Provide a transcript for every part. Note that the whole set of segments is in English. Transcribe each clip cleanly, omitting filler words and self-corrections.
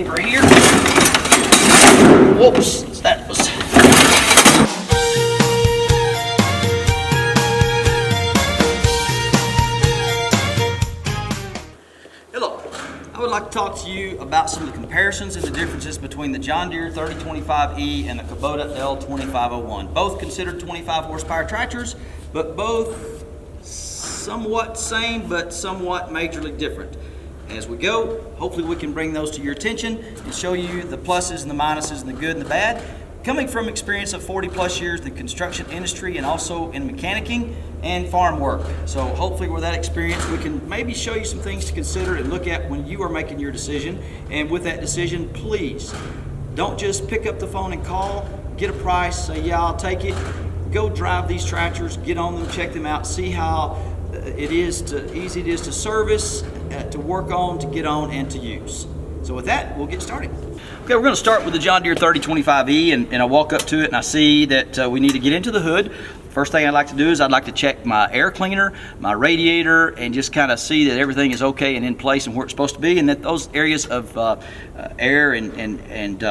lever here. Whoops, that was... Hello, I would like to talk to you about some of the comparisons and the differences between the John Deere 3025E and the Kubota L2501. Both considered 25 horsepower tractors, but both somewhat same, but somewhat majorly different. As we go, hopefully we can bring those to your attention and show you the pluses and the minuses and the good and the bad. Coming from experience of 40 plus years in the construction industry and also in mechanicking and farm work. So hopefully with that experience we can maybe show you some things to consider and look at when you are making your decision. And with that decision, please don't just pick up the phone and call, get a price, say yeah, I'll take it. Go drive these tractors, get on them, check them out, see how easy it is to service, to work on, to get on, and to use. So with that, we'll get started. Okay, we're going to start with the John Deere 3025E, and I walk up to it and I see that we need to get into the hood. First thing I'd like to do is I'd like to check my air cleaner, my radiator, and just kind of see that everything is okay and in place and where it's supposed to be, and that those areas of air and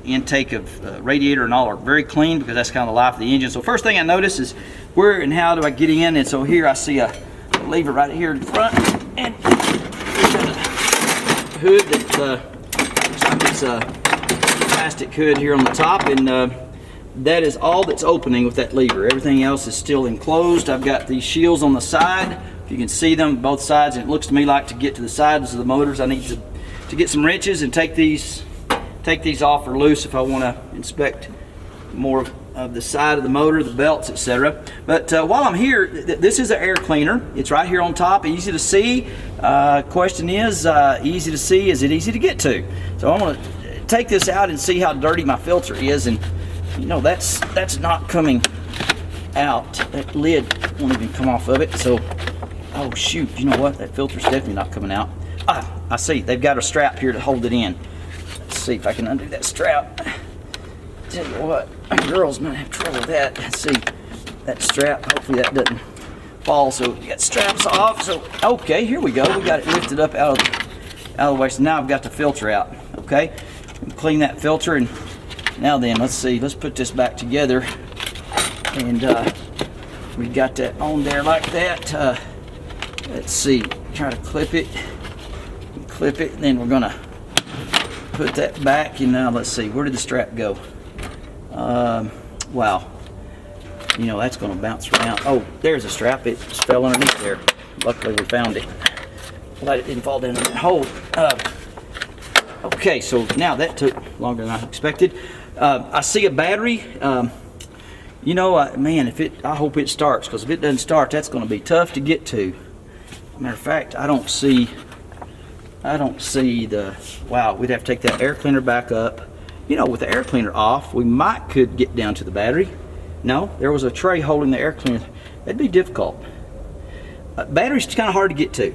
intake of radiator and all are very clean, because that's kind of the life of the engine. So first thing I notice is where and how do I get in, and so here I see a lever right here in front, and we've got a hood that looks like it's a plastic hood here on the top, and that is all that's opening with that lever. Everything else is still enclosed. I've got these shields on the side, if you can see them, both sides, and it looks to me like to get to the sides of the motors I need to get some wrenches and take these off or loose if I want to inspect more of the side of the motor, the belts, etc. But while I'm here, this is an air cleaner. It's right here on top, easy to see. Question is, easy to see, is it easy to get to? So I'm going to take this out and see how dirty my filter is, and you know that's not coming out. That lid won't even come off of it. So, oh shoot, you know what? That filter's definitely not coming out. Ah, I see. They've got a strap here to hold it in. Let's see if I can undo that strap. Tell you what, girls might have trouble with that. Let's see, that strap, hopefully that doesn't fall. So you got straps off. So okay, here we go. We got it lifted up out of the way. So now I've got the filter out. Okay, clean that filter, and now then let's see. Let's put this back together, and we got that on there like that. Let's see, try to clip it, and then we're gonna put that back. And now let's see, where did the strap go? Wow, you know that's going to bounce around. Oh, there's a strap. It just fell underneath there. Luckily we found it. Glad it didn't fall down in that hole. Okay, so now that took longer than I expected. I see a battery. You know, man, I hope it starts, because if it doesn't start, that's going to be tough to get to. Matter of fact, I don't see the, wow, we'd have to take that air cleaner back up. You know, with the air cleaner off, we could get down to the battery. No, there was a tray holding the air cleaner. That'd be difficult. Battery's kind of hard to get to.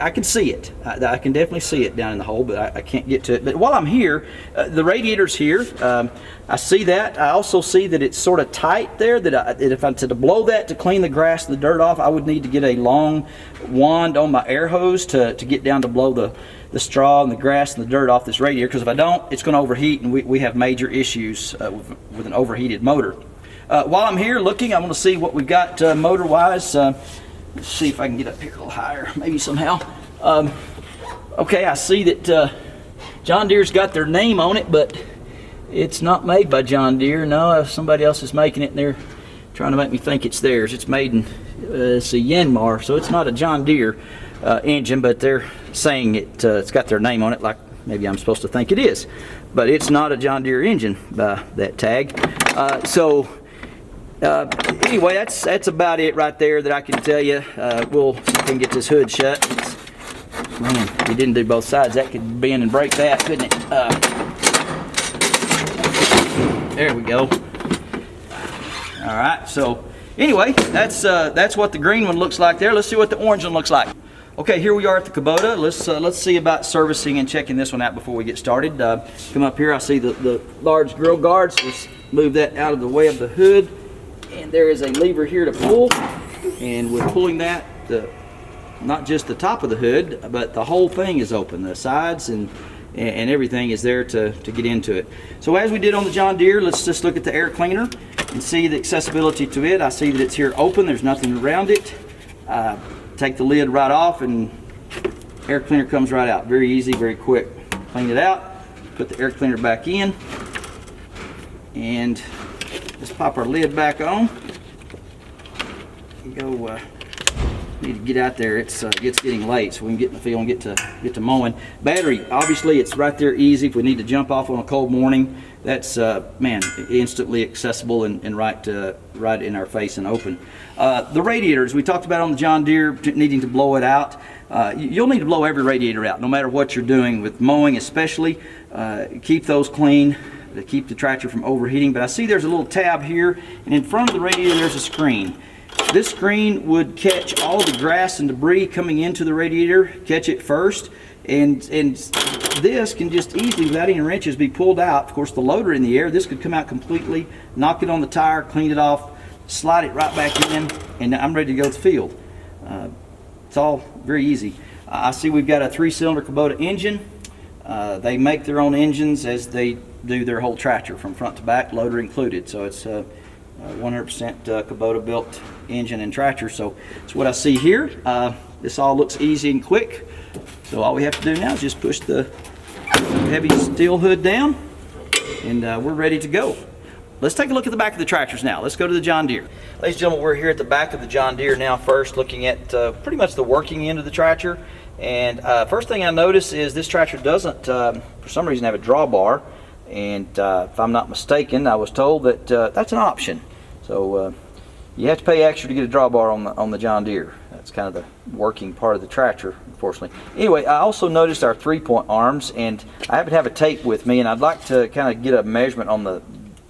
I can see it. I can definitely see it down in the hole, but I can't get to it. But while I'm here, the radiator's here. I see that. I also see that it's sort of tight there, that if I to blow that to clean the grass and the dirt off, I would need to get a long wand on my air hose to get down to blow the straw and the grass and the dirt off this radiator, because if I don't, it's going to overheat, and we have major issues with an overheated motor. While I'm here looking, I want to see what we've got motor-wise. Let's see if I can get up here a little higher, maybe somehow. Okay, I see that John Deere's got their name on it, but it's not made by John Deere. No, somebody else is making it, and they're trying to make me think it's theirs. It's made in it's a Yanmar, so it's not a John Deere engine, but they're saying it's got their name on it, like maybe I'm supposed to think it is. But it's not a John Deere engine by that tag. Anyway, that's about it right there that I can tell you. We'll see if we can get this hood shut. Man, you didn't do both sides. That could bend and break that, couldn't it? There we go. All right, so anyway, that's what the green one looks like there. Let's see what the orange one looks like. Okay, here we are at the Kubota. Let's see about servicing and checking this one out before we get started. Come up here, I see the large grill guards. Let's move that out of the way of the hood. And there is a lever here to pull, and we're pulling that, not just the top of the hood, but the whole thing is open. The sides and and everything is there to get into it. So as we did on the John Deere, let's just look at the air cleaner and see the accessibility to it. I see that it's here open, there's nothing around it. Take the lid right off and air cleaner comes right out. Very easy, very quick. Clean it out, put the air cleaner back in, and let's pop our lid back on. Go, need to get out there. It's getting late, so we can get in the field and get to mowing. Battery, obviously, it's right there, easy. If we need to jump off on a cold morning, that's man, instantly accessible and right in our face and open. The radiators we talked about on the John Deere, needing to blow it out. You'll need to blow every radiator out, no matter what you're doing with mowing, especially. Keep those clean to keep the tractor from overheating. But I see there's a little tab here, and in front of the radiator there's a screen. This screen would catch all the grass and debris coming into the radiator, catch it first, and this can just easily, without any wrenches, be pulled out. Of course, the loader in the air, this could come out completely, knock it on the tire, clean it off, slide it right back in, and I'm ready to go to the field. It's all very easy. I see we've got a 3-cylinder Kubota engine. They make their own engines as they do their whole tractor from front to back, loader included. So it's 100% Kubota built engine and tractor. So that's what I see here. This all looks easy and quick. So all we have to do now is just push the heavy steel hood down, and we're ready to go. Let's take a look at the back of the tractors now. Let's go to the John Deere. Ladies and gentlemen, we're here at the back of the John Deere now, first looking at pretty much the working end of the tractor. And first thing I notice is this tractor doesn't, for some reason, have a drawbar. And if I'm not mistaken, I was told that that's an option. So you have to pay extra to get a drawbar on the John Deere. That's kind of the working part of the tractor, unfortunately. Anyway, I also noticed our 3-point arms, and I happen to have a tape with me, and I'd like to kind of get a measurement on the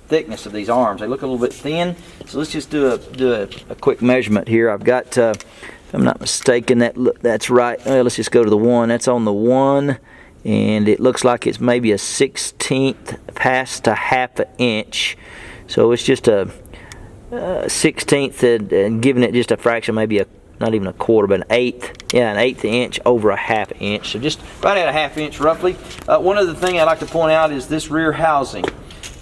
thickness of these arms. They look a little bit thin, so let's just do a quick measurement here. I've got, if I'm not mistaken, that's right. Let's just go to the 1. That's on the 1, and it looks like it's maybe a 1/16 past a half an inch. So it's just a 1/16 and giving it just a fraction, maybe not even a quarter, but an eighth. Yeah, an 1/8 inch over a half inch. So just right at a half inch roughly. One other thing I'd like to point out is this rear housing.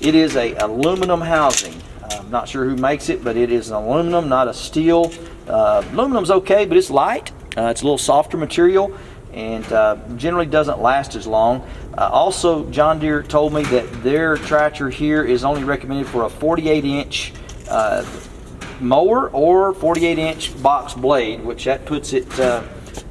It is a aluminum housing. I'm not sure who makes it, but it is an aluminum, not a steel. Aluminum's okay, but it's light. It's a little softer material, and generally doesn't last as long. Also, John Deere told me that their tractor here is only recommended for a 48-inch mower or 48-inch box blade, which that puts it,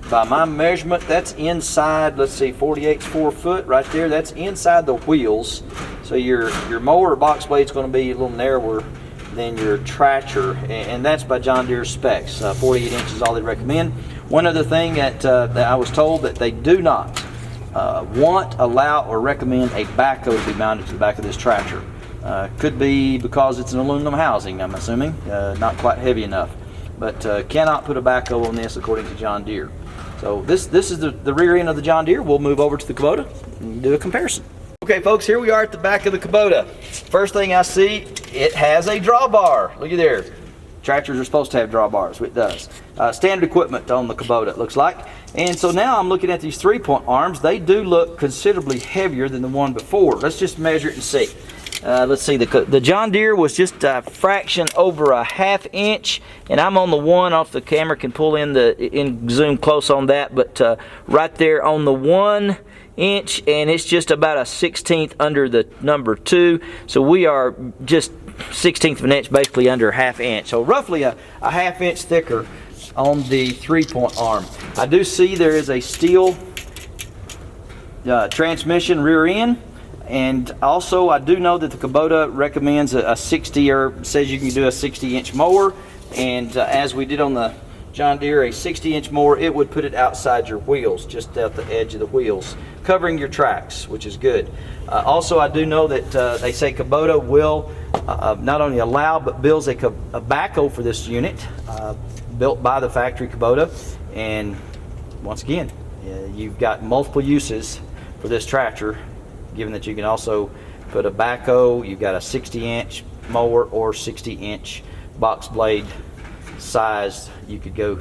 by my measurement, that's inside, let's see, 48's 4 foot right there. That's inside the wheels. So your mower or box blade is going to be a little narrower than your tractor, and that's by John Deere specs. 48 inches is all they recommend. One other thing that I was told, that they do not allow, or recommend a backhoe to be mounted to the back of this tractor. Could be because it's an aluminum housing, I'm assuming, not quite heavy enough. But cannot put a backhoe on this according to John Deere. So this is the rear end of the John Deere. We'll move over to the Kubota and do a comparison. Okay folks, here we are at the back of the Kubota. First thing I see, it has a drawbar. Look at there. Tractors are supposed to have drawbars, it does. Standard equipment on the Kubota, it looks like. And so now I'm looking at these 3-point arms. They do look considerably heavier than the one before. Let's just measure it and see. Let's see, the John Deere was just a fraction over a half inch, and I'm on the 1. Off the camera can pull in zoom close on that, but right there on the 1 inch, and it's just about a 1/16 under the number 2. So we are just 1/16 of an inch, basically under a half inch. So roughly a half inch thicker on the 3-point arm. I do see there is a steel transmission rear end. And also, I do know that the Kubota recommends a 60, or says you can do a 60-inch mower. And as we did on the John Deere, a 60-inch mower, it would put it outside your wheels, just at the edge of the wheels, covering your tracks, which is good. Also, I do know that they say Kubota will not only allow, but builds a backhoe for this unit, built by the factory Kubota. And once again, you've got multiple uses for this tractor, given that you can also put a backhoe. You've got a 60-inch mower or 60-inch box blade size you could go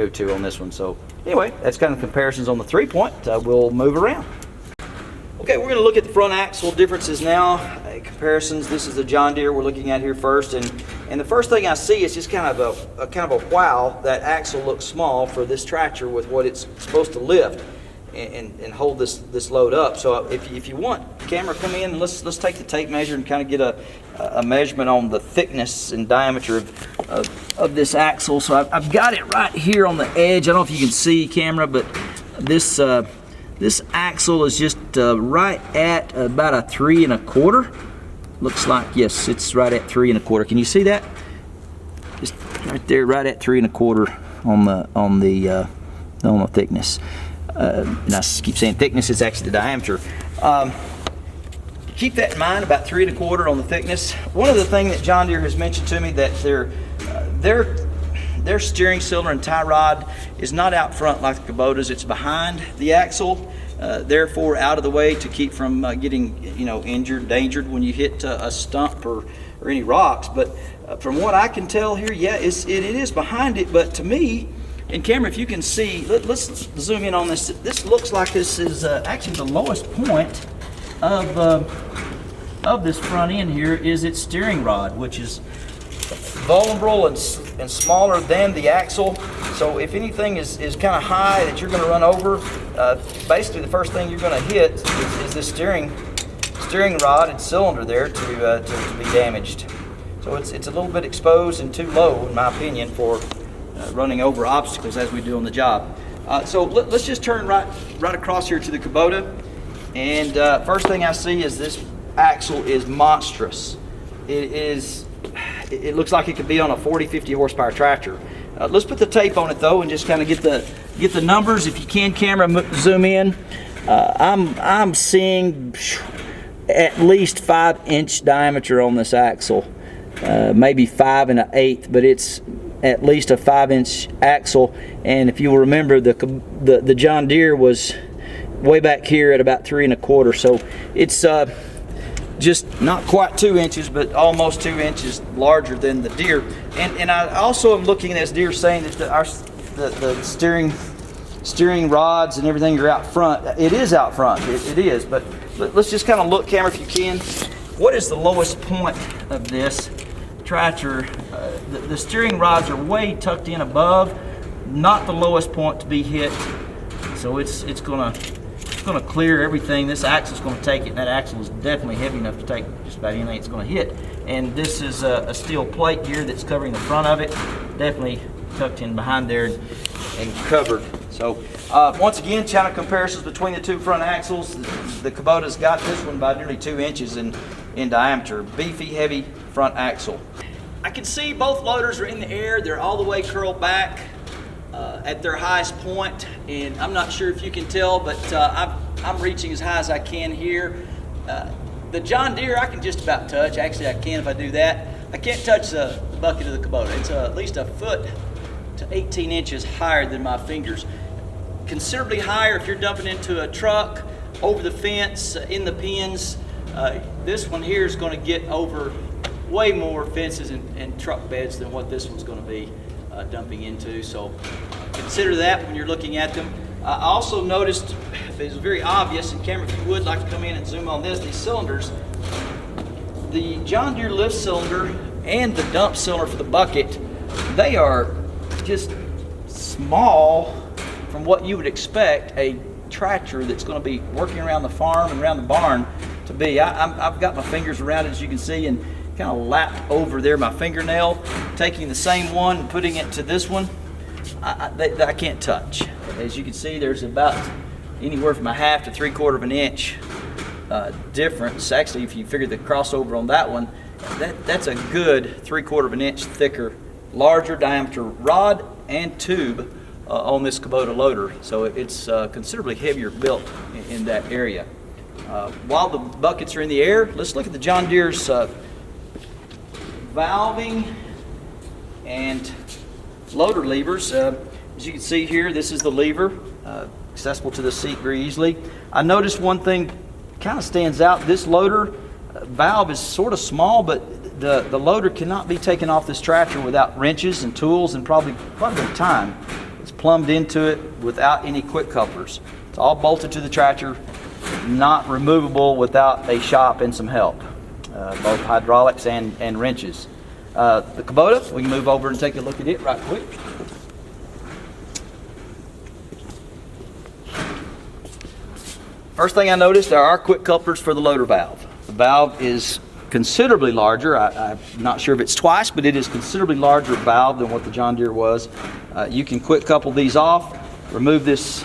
to on this one. So anyway, that's kind of comparisons on the 3-point. We'll move around. Okay, we're going to look at the front axle differences now, comparisons. This is the John Deere we're looking at here first, and the first thing I see is just kind of a wow, that axle looks small for this tractor with what it's supposed to lift and hold this load up. So if you want, camera, come in and let's take the tape measure and kind of get a measurement on the thickness and diameter of this axle. So I've got it right here on the edge. I don't know if you can see, camera, but this axle is just right at about a 3 1/4. Looks like, yes, it's right at 3 1/4. Can you see that? Just right there, right at 3 1/4 on the thickness. And I keep saying thickness, it's actually the diameter. Keep that in mind, about 3 1/4 on the thickness. One of the things that John Deere has mentioned to me that their steering cylinder and tie rod is not out front like the Kubota's. It's behind the axle, therefore out of the way to keep from getting injured, endangered when you hit a stump or any rocks. But from what I can tell here, yeah, it is behind it. But to me, and camera, if you can see, let's zoom in on this. This looks like this is actually the lowest point of this front end here is its steering rod, which is vulnerable and smaller than the axle. So if anything is kind of high that you're going to run over, basically the first thing you're going to hit is this steering rod and cylinder there to be damaged. So it's a little bit exposed and too low, in my opinion, for running over obstacles as we do on the job. So let's just turn right across here to the Kubota. And first thing I see is this axle is monstrous. It looks like it could be on a 40-50 horsepower tractor. Let's put the tape on it though and just kind of get the numbers. If you can, camera, zoom in. I'm seeing at least 5-inch diameter on this axle, maybe 5 1/8, but it's at least a 5-inch axle. And if you will remember, the John Deere was way back here at about 3 1/4, so it's just not quite 2 inches, but almost 2 inches larger than the Deere. And I also am looking at this Deere saying that the steering rods and everything are out front. It is out front, it is, but let's just kind of look, camera, if you can. What is the lowest point of this tractor? The steering rods are way tucked in above, not the lowest point to be hit. So it's gonna clear everything. This axle is going to take it, and that axle is definitely heavy enough to take just about anything it's going to hit. And this is a steel plate here that's covering the front of it, definitely tucked in behind there and covered. So once again, channel comparisons between the two front axles. The Kubota's got this one by nearly 2 inches in diameter. Beefy, heavy front axle. I can see both loaders are in the air. They're all the way curled back at their highest point, and I'm not sure if you can tell, but I'm reaching as high as I can here. The John Deere I can just about touch. Actually, I can if I do that. I can't touch the bucket of the Kubota. It's at least a foot to 18 inches higher than my fingers. Considerably higher if you're dumping into a truck, over the fence, in the pins. This one here is going to get over way more fences and truck beds than what this one's going to be dumping into. So consider that when you're looking at them. I also noticed, it's very obvious, and camera, if you would like to come in and zoom on this, these cylinders, the John Deere lift cylinder and the dump cylinder for the bucket, they are just small from what you would expect a tractor that's going to be working around the farm and around the barn to be. I've got my fingers around it, as you can see, and kind of lapped over there my fingernail, taking the same one and putting it to this one. I can't touch. As you can see, there's about anywhere from a 1/2 to 3/4 inch difference. Actually, if you figure the crossover on that one, that's a good 3/4 inch thicker, larger diameter rod and tube on this Kubota loader. So it's considerably heavier built in that area. While the buckets are in the air, let's look at the John Deere's valving and loader levers. As you can see here, this is the lever, accessible to the seat very easily. I noticed one thing kind of stands out. This loader valve is sort of small, but the loader cannot be taken off this tractor without wrenches and tools and probably quite a bit of time. It's plumbed into it without any quick couplers. It's all bolted to the tractor not removable without a shop and some help, both hydraulics and wrenches. The Kubota, we can move over and take a look at it right quick. First thing I noticed are our quick couplers for the loader valve. The valve is considerably larger. I'm not sure if it's twice, but it is considerably larger valve than what the John Deere was. You can quick couple these off, remove this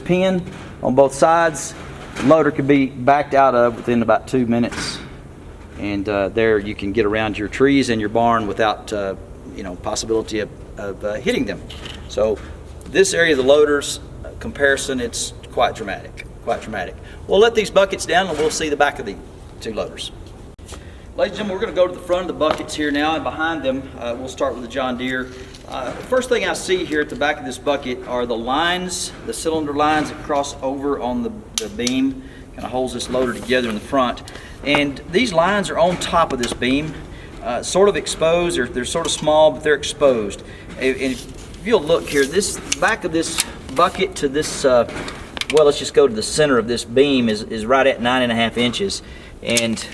pin on both sides. The loader can be backed out of within about 2 minutes, and there you can get around your trees and your barn without possibility of hitting them. So this area of the loaders comparison, it's quite dramatic. We'll let these buckets down and we'll see the back of the two loaders. Ladies and gentlemen, we're going to go to the front of the buckets here now, and behind them we'll start with the John Deere. The first thing I see here at the back of this bucket are the lines, the cylinder lines that cross over on the beam, kind of holds this loader together in the front. And these lines are on top of this beam, sort of exposed. They're sort of small, but they're exposed. And if you'll look here, this back of this bucket to this well, let's just go to the center of this beam is right at 9.5 inches, and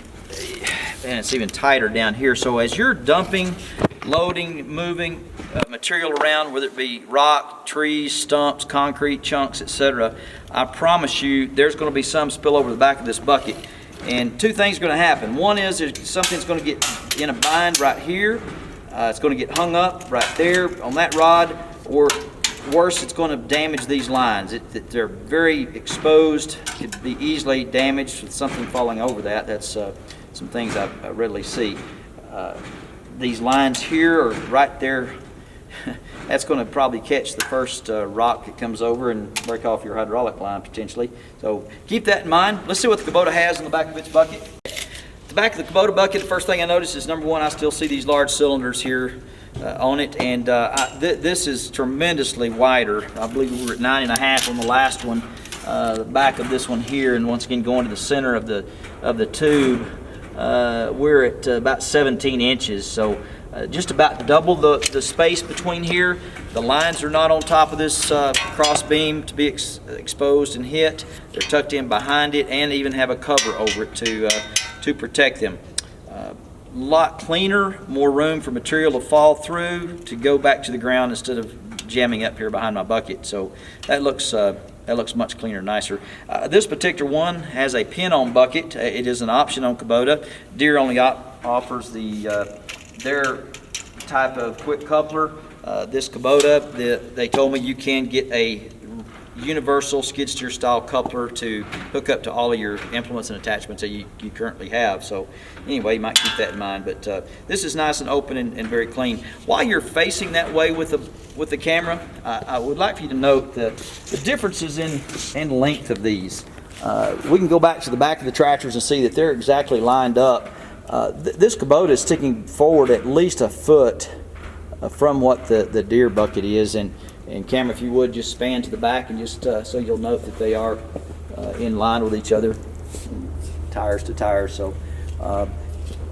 it's even tighter down here. So as you're dumping, loading, moving material around, whether it be rock, trees, stumps, concrete chunks, etc., I promise you there's going to be some spill over the back of this bucket. And two things are going to happen. One is something's going to get in a bind right here. It's going to get hung up right there on that rod, or worse, it's going to damage these lines. They're very exposed. It could be easily damaged with something falling over that. That's some things I readily see. These lines here are right there. That's going to probably catch the first rock that comes over and break off your hydraulic line potentially. So keep that in mind. Let's see what the Kubota has in the back of its bucket. The back of the Kubota bucket, the first thing I notice is, number one, I still see these large cylinders here on it, and this is tremendously wider. I believe we were at 9.5 on the last one. The back of this one here, and once again going to the center of the tube, we're at about 17 inches. So just about double the space between here. The lines are not on top of this cross beam to be exposed and hit. They're tucked in behind it, and even have a cover over it to protect them. A lot cleaner, more room for material to fall through, to go back to the ground instead of jamming up here behind my bucket. So that looks much cleaner, nicer. This particular one has a pin-on bucket. It is an option on Kubota. Deere only offers their type of quick coupler. This Kubota, they told me you can get a universal skid steer style coupler to hook up to all of your implements and attachments that you currently have. So anyway, you might keep that in mind. But this is nice and open and very clean. While you're facing that way with the camera, I would like for you to note the differences in length of these. We can go back to the back of the tractors and see that they're exactly lined up. This Kubota is sticking forward at least a foot from what the Deere bucket is, and camera, if you would, just span to the back and just so you'll note that they are in line with each other, tires to tires. So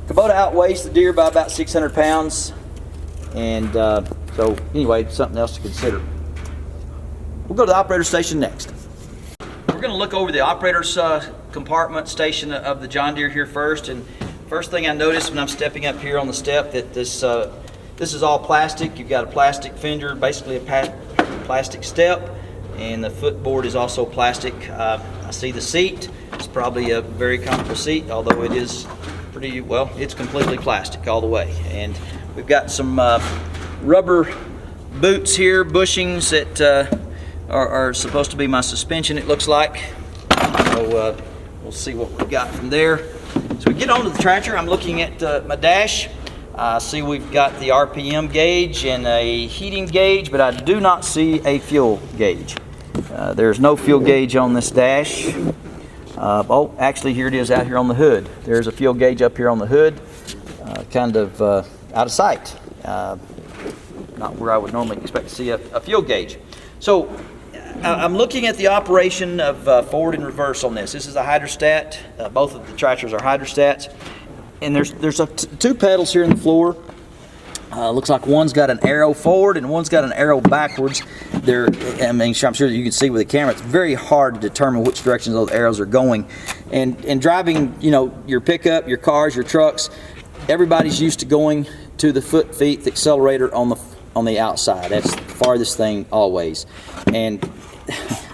Kubota outweighs the Deere by about 600 pounds, and so anyway, something else to consider. We'll go to the operator station next. We're going to look over the operator's compartment station of the John Deere here first. And first thing I noticed when I'm stepping up here on the step, that this is all plastic. You've got a plastic fender, basically a plastic step, and the footboard is also plastic. I see the seat. It's probably a very comfortable seat, although it is pretty, well, it's completely plastic all the way. And we've got some rubber boots here, bushings that are supposed to be my suspension, it looks like. So we'll see what we've got from there. So we get onto the tractor. I'm looking at my dash. I see we've got the RPM gauge and a heating gauge, but I do not see a fuel gauge. There's no fuel gauge on this dash. Oh, actually here it is out here on the hood. There's a fuel gauge up here on the hood, kind of out of sight. Not where I would normally expect to see a fuel gauge. So I'm looking at the operation of forward and reverse on this. This is a hydrostat. Both of the tractors are hydrostats. And there's two pedals here in the floor. Looks like one's got an arrow forward and one's got an arrow backwards. I mean, I'm sure that you can see with the camera, it's very hard to determine which directions those arrows are going. And driving, you know, your pickup, your cars, your trucks, everybody's used to going to the the accelerator on the outside. That's the farthest thing always. And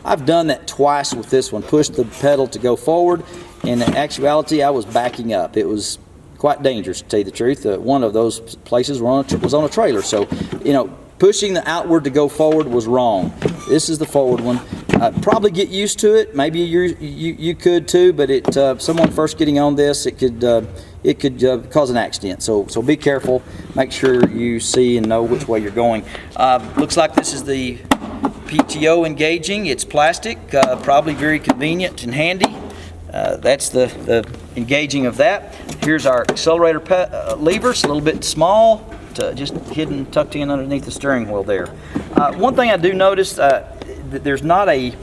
I've done that twice with this one. Pushed the pedal to go forward, and in actuality, I was backing up. It was quite dangerous, to tell you the truth. One of those places was on a trailer, so you know, pushing the outward to go forward was wrong. This is the forward one. Probably get used to it. Maybe you could too, but someone first getting on this, it could cause an accident. So be careful. Make sure you see and know which way you're going. Looks like this is the PTO engaging. It's plastic, probably very convenient and handy. That's the engaging of that. Here's our accelerator lever. It's a little bit small, just hidden, tucked in underneath the steering wheel there. One thing I do notice, there's not a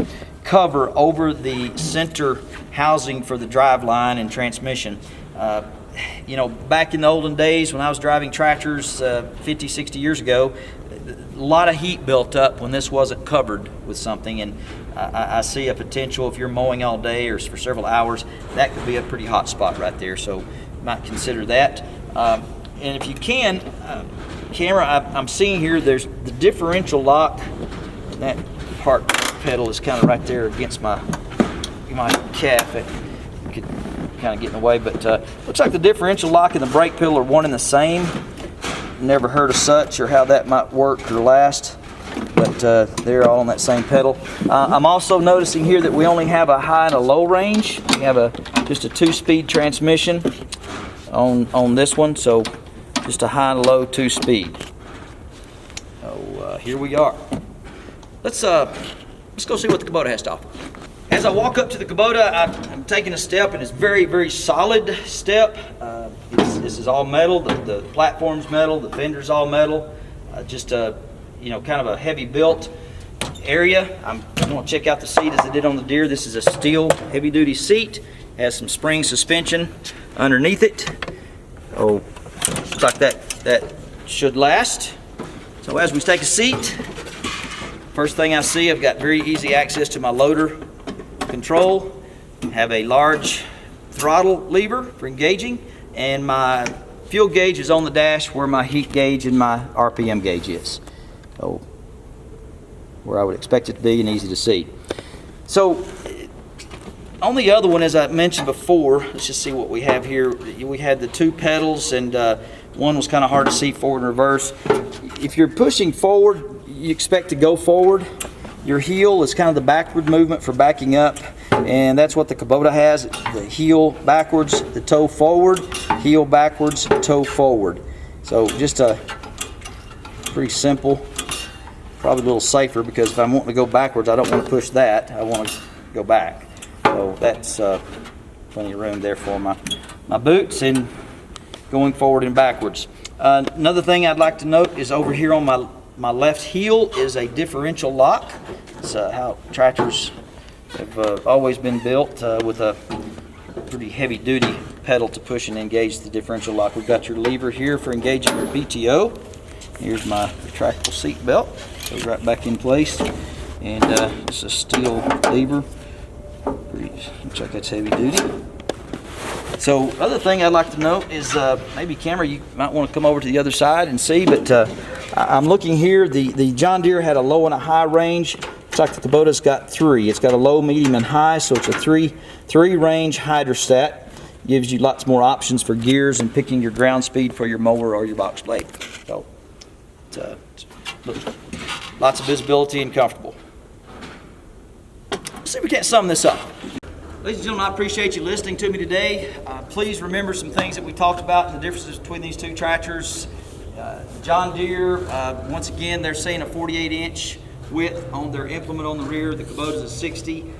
cover over the center housing for the drive line and transmission. You know, back in the olden days when I was driving tractors 50, 60 years ago, a lot of heat built up when this wasn't covered with something, and I see a potential if you're mowing all day or for several hours, that could be a pretty hot spot right there, so might consider that. And if you can, camera, I'm seeing here there's the differential lock, and that part pedal is kind of right there against my calf. It could kind of get in the way, but looks like the differential lock and the brake pedal are one and the same. Never heard of such or how that might work or last, but they're all on that same pedal. I'm also noticing here that we only have a high and a low range. We have just a 2-speed transmission on this one, so just a high and a low 2-speed. So here we are. Let's go see what the Kubota has to offer. As I walk up to the Kubota, I'm taking a step, and it's very, very solid step. This is all metal. The platform's metal. The fender's all metal. Just a, you know, kind of a heavy built area. I'm going to check out the seat as I did on the Deere. This is a steel heavy-duty seat. Has some spring suspension underneath it. Oh, looks like that should last. So as we take a seat, first thing I see, I've got very easy access to my loader control. Have a large throttle lever for engaging, and my fuel gauge is on the dash where my heat gauge and my RPM gauge is. So where I would expect it to be and easy to see. So on the other one, as I mentioned before, let's just see what we have here. We had the 2 pedals, and one was kind of hard to see forward and reverse. If you're pushing forward, you expect to go forward. Your heel is kind of the backward movement for backing up, and that's what the Kubota has. The heel backwards, the toe forward, heel backwards, toe forward. So just a pretty simple, probably a little safer, because if I'm wanting to go backwards, I don't want to push that. I want to go back. So that's plenty of room there for my boots and going forward and backwards. Another thing I'd like to note is over here on my left heel is a differential lock. It's how tractors have always been built, with a pretty heavy duty pedal to push and engage the differential lock. We've got your lever here for engaging your PTO. Here's my retractable seat belt. Goes right back in place. And it's a steel lever. Looks like that's heavy duty. So other thing I'd like to note is maybe camera, you might want to come over to the other side and see, but I'm looking here, the John Deere had a low and a high range. Looks like the Kubota's got 3. It's got a low, medium, and high, so it's a three range hydrostat. Gives you lots more options for gears and picking your ground speed for your mower or your box blade. So it's lots of visibility and comfortable. Let's see if we can't sum this up. Ladies and gentlemen, I appreciate you listening to me today. Please remember some things that we talked about and the differences between these 2 tractors. John Deere, once again, they're saying a 48-inch width on their implement on the rear. The Kubota's a 60.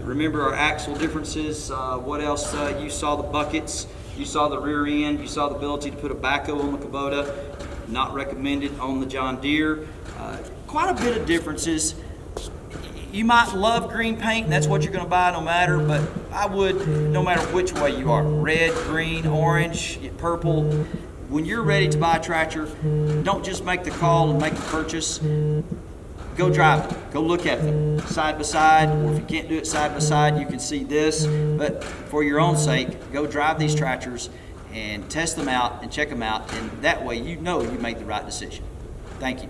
Remember our axle differences. What else? You saw the buckets. You saw the rear end. You saw the ability to put a backhoe on the Kubota. Not recommended on the John Deere. Quite a bit of differences. You might love green paint, and that's what you're going to buy no matter, but I would, no matter which way you are, red, green, orange, purple, when you're ready to buy a tractor, don't just make the call and make the purchase. Go drive them. Go look at them side by side, or if you can't do it side by side, you can see this. But for your own sake, go drive these tractors and test them out and check them out, and that way you know you made the right decision. Thank you.